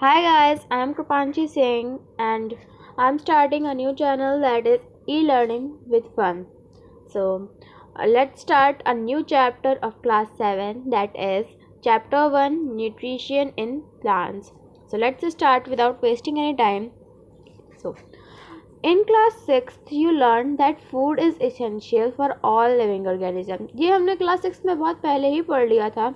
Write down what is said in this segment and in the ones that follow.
Hi guys, I am Krupanchi Singh and I'm starting a new channel that is e-learning with fun. So let's start a new chapter of class 7, that is chapter 1, nutrition in plants. So let's start without wasting any time. So in class 6th you learned that food is essential for all living organisms. ये हमने class 6 में बहुत पहले ही पढ़ लिया था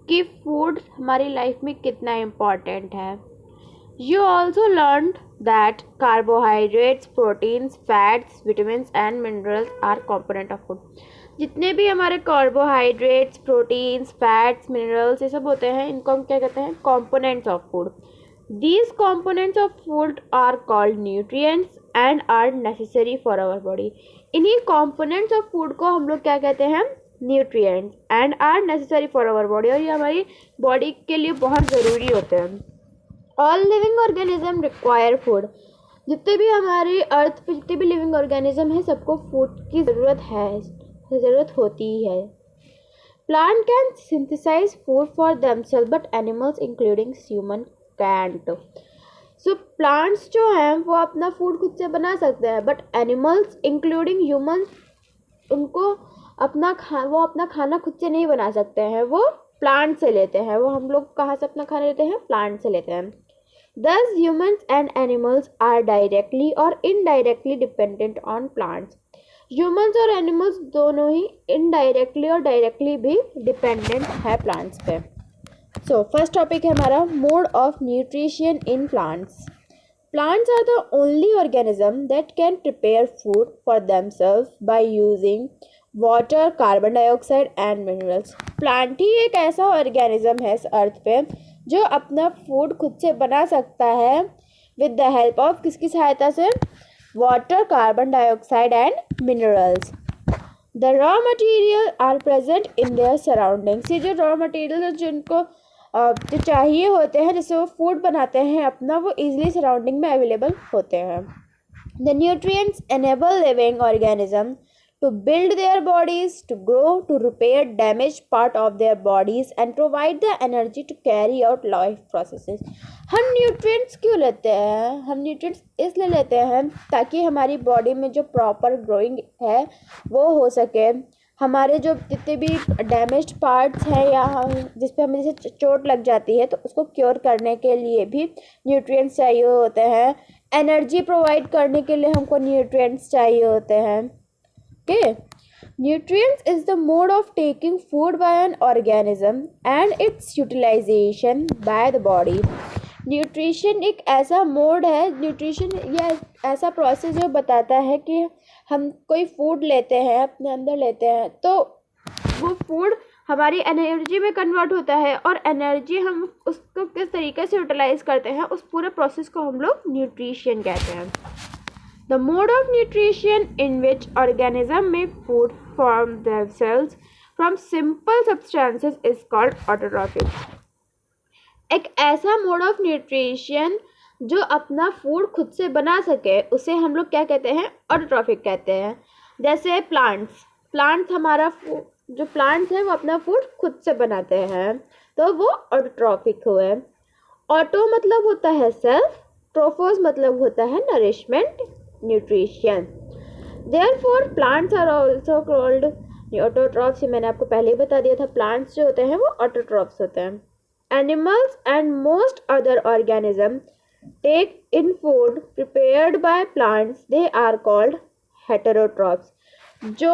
कि food हमारी लाइफ में कितना इम्पॉर्टेंट है. You also learned that carbohydrates, proteins, fats, vitamins and minerals are component of food. जितने भी हमारे कार्बोहाइड्रेट्स, प्रोटीन्स, फैट्स, मिनरल्स ये सब होते हैं, इनको हम क्या कहते हैं? components of food. These components of food are called nutrients and are necessary for our body. इन्हीं components of food को हम लोग क्या कहते हैं? nutrients and are necessary for our body. और ये हमारी बॉडी के लिए बहुत ज़रूरी होते हैं. All living organism require food. जितने भी हमारे अर्थ पे जितने भी लिविंग ऑर्गेनिज्म है सबको फूड की ज़रूरत होती है. Plant can synthesize food for themselves but animals including human can't. So plants जो हैं वो अपना फूड खुद से बना सकते हैं बट एनिमल्स इंक्लूडिंग ह्यूमन उनको वो अपना खाना खुद से नहीं बना सकते हैं, वो प्लांट से लेते हैं. वो हम लोग कहाँ से अपना खाना लेते हैं? प्लांट से लेते हैं. Thus humans and animals are directly or indirectly dependent on plants. Humans और animals दोनों ही indirectly और directly भी dependent है plants पे. So first topic है हमारा mode of nutrition in plants. Plants are the only organism that can prepare food for themselves by using water, carbon dioxide and minerals. Plant ही एक ऐसा organism है इस अर्थ पे जो अपना फूड खुद से बना सकता है विद द हेल्प ऑफ किसकी सहायता से? Water, carbon dioxide and minerals. The raw material are present in their surroundings. ये जो रॉ मटेरियल जिनको जो चाहिए होते हैं जिससे वो फूड बनाते हैं अपना, वो इजीली सराउंडिंग में अवेलेबल होते हैं. The nutrients enable living organism to build their bodies, to grow, to repair damaged part of their bodies and provide the energy to carry out life processes. हम nutrients क्यों लेते हैं? हम nutrients इसलिए लेते हैं ताकि हमारी बॉडी में जो प्रॉपर ग्रोइंग है वो हो सके. हमारे जो जितने भी डैमेज्ड पार्ट्स हैं या जिस पे हमें जैसे चोट लग जाती है तो उसको क्योर करने के लिए भी न्यूट्रिएंट्स चाहिए होते हैं. एनर्जी प्रोवाइड करने के लिए हमको न्यूट्रिएंट्स चाहिए होते हैं. Okay, nutrients is the mode of taking food by an organism and its utilization by the body. Nutrition एक ऐसा मोड है, न्यूट्रिशन या ऐसा प्रोसेस जो बताता है कि हम कोई फूड लेते हैं अपने अंदर लेते हैं तो वो फूड हमारी एनर्जी में कन्वर्ट होता है और एनर्जी हम उसको किस तरीके से यूटिलाइज करते हैं उस पूरे प्रोसेस को हम लोग न्यूट्रिशन कहते हैं. The mode of nutrition in which organisms make food from themselves from simple substances is called autotrophic. एक ऐसा मोड ऑफ न्यूट्रिशन जो अपना फूड खुद से बना सके उसे हम लोग क्या कहते हैं? ऑटोट्रॉफिक कहते हैं. जैसे प्लांट्स हमारा जो प्लांट्स हैं वो अपना फूड खुद से बनाते हैं तो वो ऑटोट्रॉफिक हुए. ऑटो मतलब होता है सेल्फ, ट्रोफोस मतलब होता है nourishment, nutrition. Therefore plants are also called autotrophs. मैंने आपको पहले ही बता दिया था प्लांट्स जो होते हैं वो ऑटोट्रॉफ्स होते हैं. Animals and most other organism take in food prepared by plants, they are called heterotrophs. जो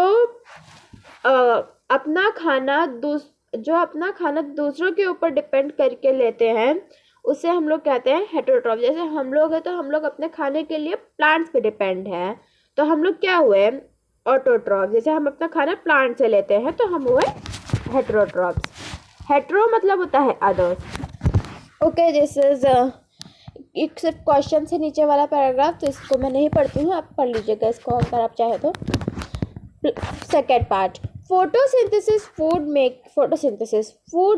अपना खाना दूसरों के ऊपर डिपेंड करके लेते हैं उसे हम लोग कहते हैं हेटेरोट्रॉफ. जैसे हम लोग हैं तो हम लोग अपने खाने के लिए प्लांट्स पे डिपेंड हैं तो हम लोग क्या हुए? ऑटोट्रॉफ. जैसे हम अपना खाना प्लांट से लेते हैं तो हम हुए हेटेरोट्रॉफ्स. हेटेरो मतलब होता है अदर्स. ओके, दिस इज एक सिर्फ क्वेश्चन से नीचे वाला पैराग्राफ तो इसको मैं नहीं पढ़ती हूँ, आप पढ़ लीजिएगा इसको अगर आप चाहे तो. Second part, photosynthesis food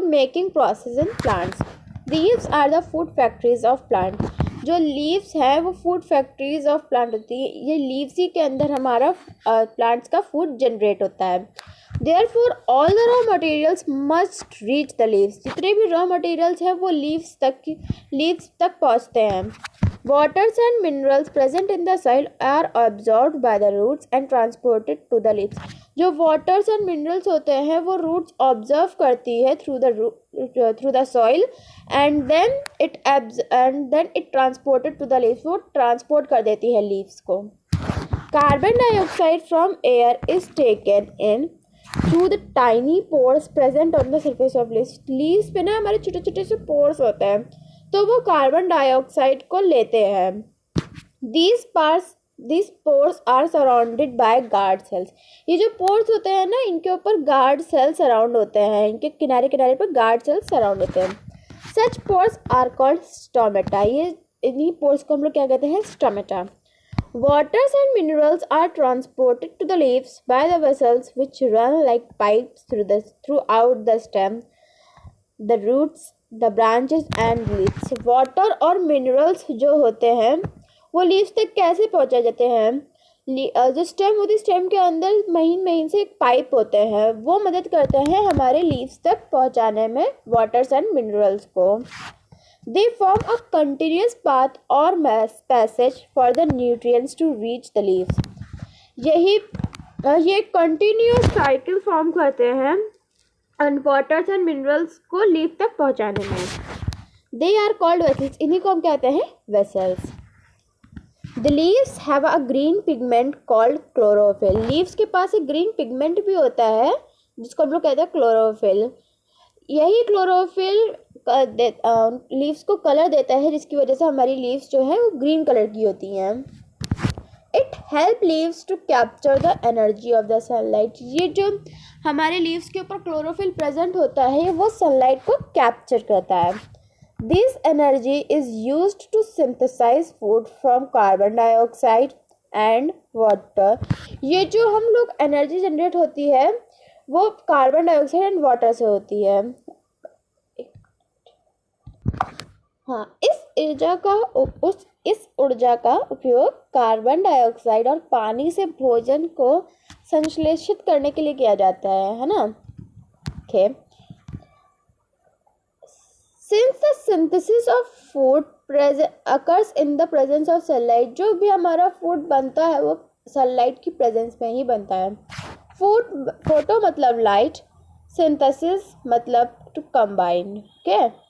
making process in plants. Leaves are the food factories of plant. जो लीव्स हैं वो फूड फैक्ट्रीज ऑफ प्लांट होती है. ये लीव्स ही के अंदर हमारा प्लांट्स का फूड जनरेट होता है. Therefore, all the raw materials must reach the leaves. जितने भी raw materials हैं वो leaves तक पहुँचते हैं. Waters and minerals present in the soil are absorbed by the roots and transported to the leaves. जो waters and minerals होते हैं वो roots observe करती है through the soil and then it transported to the leaves. वो transport कर देती है leaves को. Carbon dioxide from air is taken in through the tiny pores present on the surface of leaves. Leaves पे ना हमारे छोटे छोटे से pores होते हैं तो वो कार्बन डाइऑक्साइड को लेते हैं. These pores are surrounded by guard cells. ये जो pores होते हैं ना इनके ऊपर guard cells surround होते हैं. इनके किनारे किनारे पर guard cells surround होते हैं. Such pores are called stomata. ये इन्हीं pores को हम लोग क्या कहते हैं? Stomata. Waters and minerals are transported to the leaves by the vessels which run like pipes throughout the stem, the roots, the branches and leaves. Water और minerals जो होते हैं वो leaves तक कैसे पहुंचाए जाते हैं? जो स्टेम होती है स्टेम के अंदर महीन से एक पाइप होते हैं वो मदद करते हैं हमारे leaves तक पहुंचाने में waters and minerals को. They form a continuous path or passage for the nutrients to reach the leaves. ये continuous cycle form करते हैं and waters and minerals को leaf तक पहुंचाने में. They are called vessels. इन्हीं को हम कहते हैं vessels. The leaves have a green pigment called chlorophyll. Leaves के पास एक green pigment भी होता है जिसको हम लोग कहते हैं chlorophyll. यही क्लोरोफिल लीव्स को कलर देता है जिसकी वजह से हमारी लीव्स जो है वो ग्रीन कलर की होती हैं. It help leaves to capture the energy of the sunlight. ये जो हमारे लीव्स के ऊपर क्लोरोफिल प्रेजेंट होता है वो सनलाइट को कैप्चर करता है. This energy is used to synthesize food from carbon dioxide and water. ये जो हम लोग एनर्जी जनरेट होती है वो कार्बन डाइऑक्साइड एंड वाटर से होती है. हाँ, इस ऊर्जा का उपयोग कार्बन डाइऑक्साइड और पानी से भोजन को संश्लेषित करने के लिए किया जाता है ना. Okay. Since the synthesis of food occurs in the presence of sunlight, जो भी हमारा फूड बनता है वो सनलाइट की प्रेजेंस में ही बनता है. फोटो मतलब लाइट, सिंथेसिस मतलब टू कंबाइन. ओके,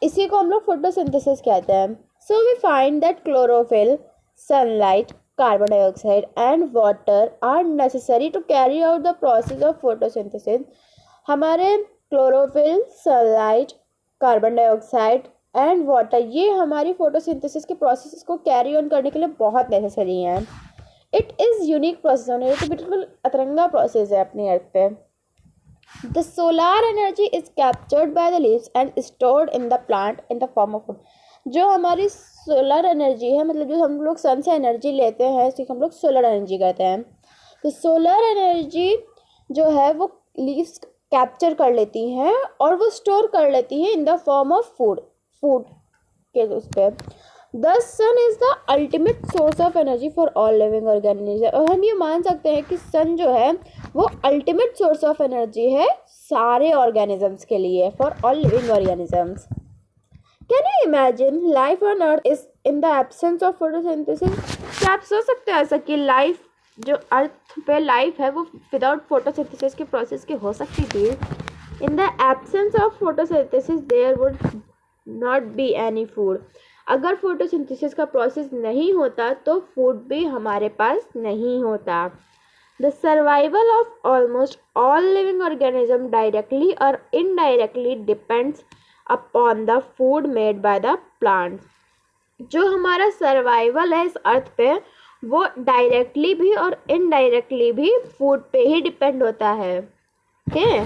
इसी को हम लोग फोटोसिंथेसिस कहते हैं. So we find that chlorophyll, sunlight, carbon dioxide and water are necessary to carry out the process of photosynthesis. हमारे chlorophyll, sunlight, carbon dioxide and water ये हमारी फोटोसिंथेसिस के प्रोसेस को कैरी ऑन करने के लिए बहुत नेसेसरी हैं. इट इज़ यूनिक प्रोसेस होने ये तो बिल्कुल अतरंगा प्रोसेस है अपनी अर्थ पे. The solar energy is captured by the leaves and stored in the plant in the form of food. जो हमारी सोलर एनर्जी है मतलब जो हम लोग सन से एनर्जी लेते हैं इसी हम लोग सोलर एनर्जी कहते हैं. तो सोलर एनर्जी जो है वो लीव्स कैप्चर कर लेती हैं और वो स्टोर कर लेती हैं in the form of food के उस पर. The sun is the ultimate source of energy for all living organism. और हम ये मान सकते हैं कि सन जो है वो अल्टीमेट सोर्स ऑफ एनर्जी है सारे ऑर्गेनिजम्स के लिए, for all living organisms. Can you imagine life on earth is in the absence of photosynthesis. क्या आप सोच सकते हैं ऐसा कि लाइफ जो अर्थ पे लाइफ है वो विदाउट फोटोसिंथेसिस के प्रोसेस के हो सकती थी. In the absence of photosynthesis there would not be any food. अगर फोटोसिंथेसिस का प्रोसेस नहीं होता तो फूड भी हमारे पास नहीं होता. The survival of almost all living organism directly और indirectly depends upon the food made by the plants. जो हमारा सर्वाइवल है इस अर्थ पे वो डायरेक्टली भी और इनडायरेक्टली भी फूड पे ही डिपेंड होता है. Okay.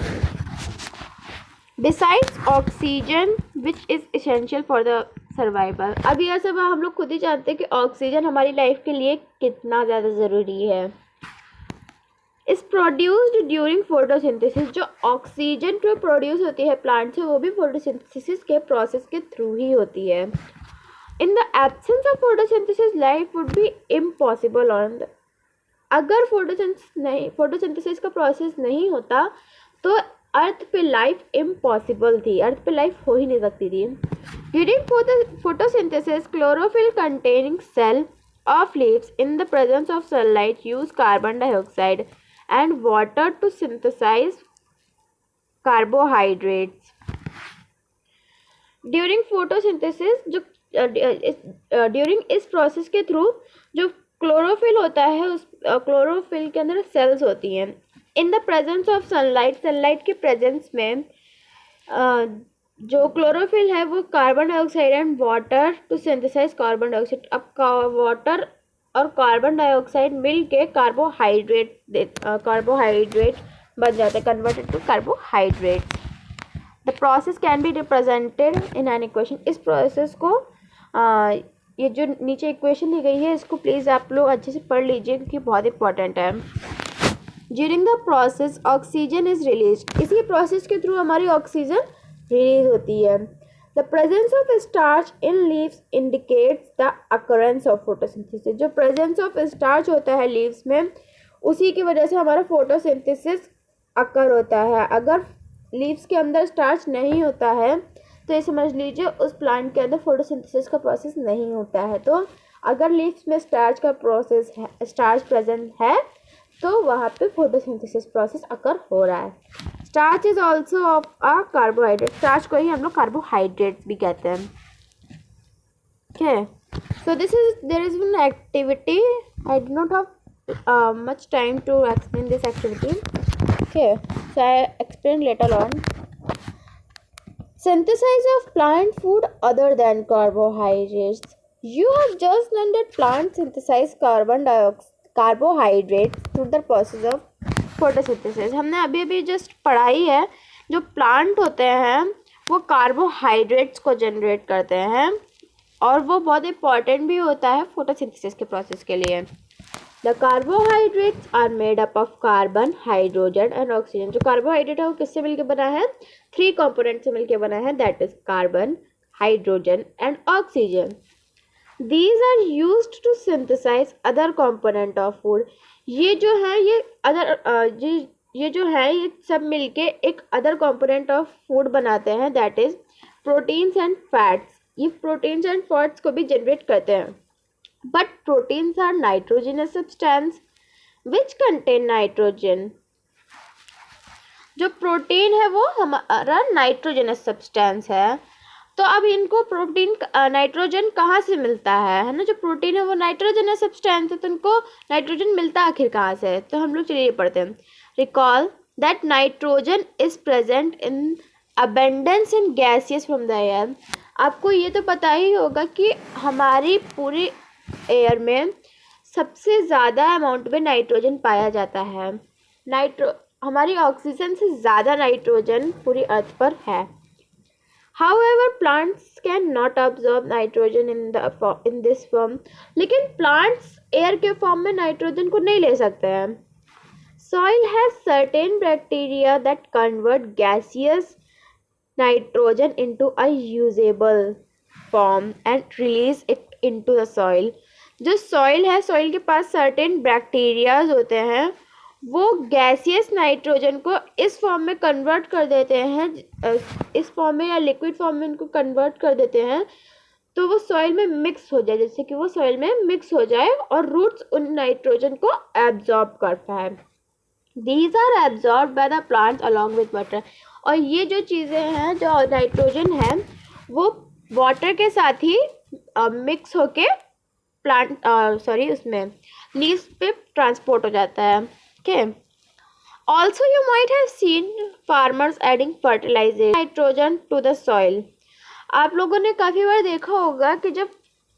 Besides oxygen which is essential for the survival. अब यह सब हम लोग खुद ही जानते हैं कि ऑक्सीजन हमारी लाइफ के लिए कितना ज़्यादा ज़रूरी है. Is produced during photosynthesis. जो ऑक्सीजन जो प्रोड्यूस होती है प्लांट से वो भी फोटोसिंथेसिस के प्रोसेस के थ्रू ही होती है. इन the absence of photosynthesis life would be impossible on अगर फोटोसिंथेसिस का प्रोसेस नहीं होता तो अर्थ पे लाइफ इम्पॉसिबल थी, अर्थ पे लाइफ हो ही नहीं सकती थी। During photosynthesis chlorophyll containing cell of leaves in the presence of sunlight use carbon dioxide and water to synthesize carbohydrates. During photosynthesis जो ड्यूरिंग इस प्रोसेस के थ्रू जो क्लोरोफिल होता है, उस क्लोरोफिल के अंदर सेल्स होती हैं। In the presence of sunlight, sunlight के प्रेजेंस में जो क्लोरोफिल है वो carbon dioxide and water to synthesize carbon dioxide, अब वाटर और कार्बन डाइऑक्साइड मिल के कार्बोहाइड्रेट बन जाते हैं, converted to carbohydrate. The process can be represented in an equation. इस प्रोसेस को ये जो नीचे इक्वेशन दी गई है इसको प्लीज़ आप लोग अच्छे से पढ़ लीजिए क्योंकि बहुत इंपॉर्टेंट है। During the process oxygen is release, इसी प्रोसेस के थ्रू हमारी ऑक्सीजन रिलीज होती है। The presence of starch in leaves indicates the occurrence of photosynthesis, जो प्रेजेंस ऑफ स्टार्च होता है लीव्स में उसी की वजह से हमारा फोटोसिंथेसिस अकर होता है। अगर लीव्स के अंदर स्टार्च नहीं होता है तो ये समझ लीजिए उस प्लांट के अंदर फोटोसिंथेसिस का प्रोसेस नहीं होता है। तो अगर लीव्स में स्टार्च का प्रोसेस है, स्टार्च प्रेजेंट है तो वहाँ पे फोटोसिंथेसिस प्रोसेस अकर हो रहा है। Starch is also of a carbohydrate, starch को ही हम लोग कार्बोहाइड्रेट्स भी कहते हैं। Okay, so this is there is one activity, I do not have much time to explain this activity. Okay, so I explain later on. Synthesis of plant food other than carbohydrates. You have just learned that plants synthesize carbohydrates through the process of photosynthesis. हमने अभी अभी just पढ़ाई है जो plant होते हैं वो carbohydrates को जनरेट करते हैं और वो बहुत इंपॉर्टेंट भी होता है फोटोसिंथेसिस के प्रोसेस के लिए। The carbohydrates are made up of carbon, hydrogen and oxygen. जो कार्बोहाइड्रेट है वो किससे मिलके बना है? 3 कंपोनेंट से मिलके बना है, that is carbon, hydrogen and oxygen. These are used to synthesize other component of food. ये जो है ये जो है ये सब मिलके एक अदर कंपोनेंट ऑफ फूड बनाते हैं, that is proteins and fats. ये प्रोटीन्स एंड फैट्स को भी जनरेट करते हैं। But proteins are nitrogenous substance which contain nitrogen. जो प्रोटीन है वो हमारा नाइट्रोजनस सब्सटेंस है। तो अब इनको प्रोटीन नाइट्रोजन कहाँ से मिलता है ना? जो प्रोटीन है वो नाइट्रोजनस सब्सटेंस है तो इनको नाइट्रोजन मिलता आखिर कहाँ से? तो हम लोग चलिए पढ़ते हैं। Recall that nitrogen is present in abundance in gaseous from the air. आपको ये तो पता ही होगा कि हमारी पूरी एयर में सबसे ज़्यादा अमाउंट में नाइट्रोजन पाया जाता है। हमारी ऑक्सीजन से ज़्यादा नाइट्रोजन पूरी अर्थ पर है। However, plants can not absorb nitrogen in this form, लेकिन प्लांट्स एयर के फॉर्म में नाइट्रोजन को नहीं ले सकते हैं। Soil has certain bacteria that convert gaseous nitrogen into a usable form and release it into the soil. जो soil है, सॉइल के पास सर्टेन बैक्टीरियाज होते हैं वो गैसियस नाइट्रोजन को इस फॉर्म में कन्वर्ट कर देते हैं, इस फॉर्म में या लिक्विड फॉर्म में उनको कन्वर्ट कर देते हैं तो वो सॉइल में मिक्स हो जाए, जैसे कि वो सॉइल में मिक्स हो जाए और रूट्स उन नाइट्रोजन को एब्जॉर्ब कर पाए। These are absorb by the plants along with water. और ये जो चीज़ें हैं, जो नाइट्रोजन है वो वाटर के साथ ही मिक्स होके उसमें लीव्स पे ट्रांसपोर्ट हो जाता है। Okay, also you might have seen farmers adding fertilizer nitrogen to the soil. आप लोगों ने काफ़ी बार देखा होगा कि जब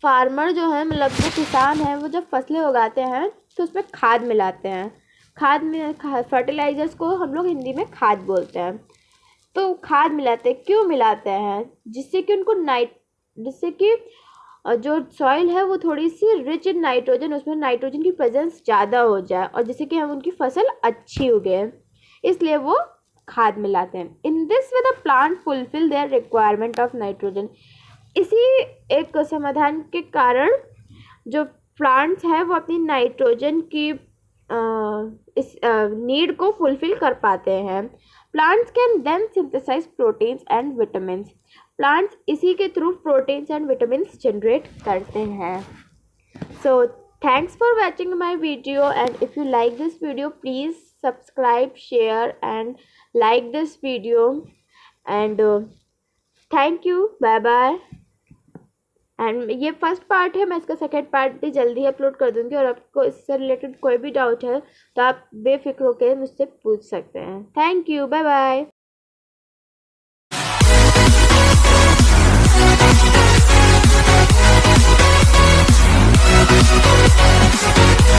फार्मर जो है, मतलब जो किसान है, वो जब फसलें उगाते हैं तो उसमें खाद मिलाते हैं। फर्टिलाइजर्स को हम लोग हिंदी में खाद बोलते हैं। तो खाद मिलाते हैं, क्यों मिलाते हैं? जिससे कि जो सॉइल है वो थोड़ी सी रिच इन नाइट्रोजन, उसमें नाइट्रोजन की प्रेजेंस ज़्यादा हो जाए और जिससे कि हम उनकी फसल अच्छी उगे, इसलिए वो खाद मिलाते हैं। In this way the plant fulfil their requirement of nitrogen. इसी एक समाधान के कारण जो प्लांट्स हैं वो अपनी नाइट्रोजन की इस नीड को फुलफिल कर पाते हैं। Plants can then synthesize proteins and vitamin. Plants इसी के through proteins and vitamin generate करते हैं। So thanks for watching my video, and if you like this video, please subscribe, share and like this video, and thank you, bye bye। And ये first part है, मैं इसका second part भी जल्दी upload कर दूंगी, और आपको इससे रिलेटेड कोई भी डाउट है तो आप बेफिक्र होकर मुझसे पूछ सकते हैं। Thank you, bye bye.